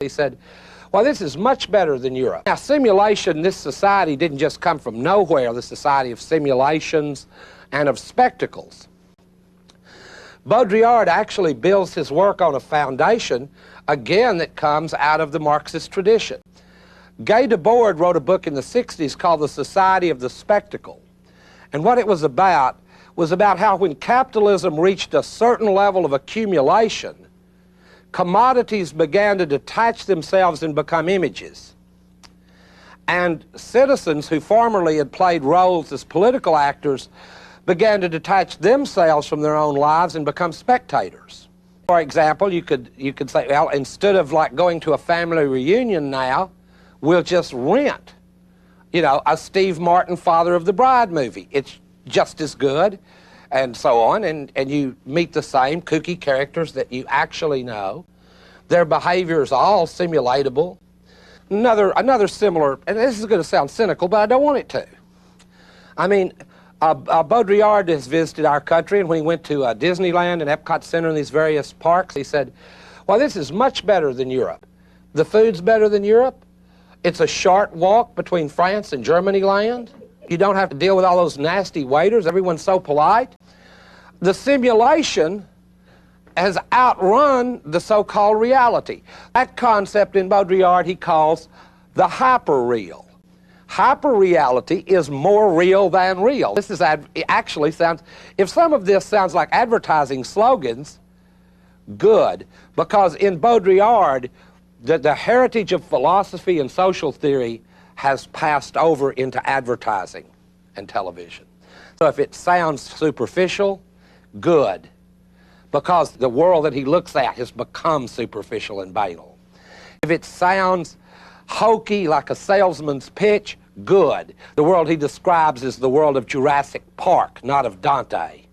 He said, well, this is much better than Europe. Now, simulation, this society didn't just come from nowhere, the society of simulations and of spectacles. Baudrillard actually builds his work on a foundation, again, that comes out of the Marxist tradition. Guy Debord wrote a book in the 60s called The Society of the Spectacle. And what it was about how when capitalism reached a certain level of accumulation, commodities began to detach themselves and become images. And citizens who formerly had played roles as political actors began to detach themselves from their own lives and become spectators. For example, you could say, well, instead of like going to a family reunion now, we'll just rent, you know, a Steve Martin Father of the Bride movie. It's just as good, and so on, and you meet the same kooky characters that you actually know. Their behavior is all simulatable. Another similar, and this is going to sound cynical, but I don't want it to. I mean, Baudrillard has visited our country, and when he went to Disneyland and Epcot Center and these various parks, he said, well, this is much better than Europe. The food's better than Europe. It's a short walk between France and Germany land. You don't have to deal with all those nasty waiters. Everyone's so polite. The simulation has outrun the so-called reality. That concept in Baudrillard he calls the hyperreal. Hyperreality is more real than real. This is actually sounds, if some of this sounds like advertising slogans, good, because in Baudrillard, the heritage of philosophy and social theory has passed over into advertising and television. So if it sounds superficial, good, because the world that he looks at has become superficial and banal. If it sounds hokey, like a salesman's pitch, good. The world he describes is the world of Jurassic Park, not of Dante.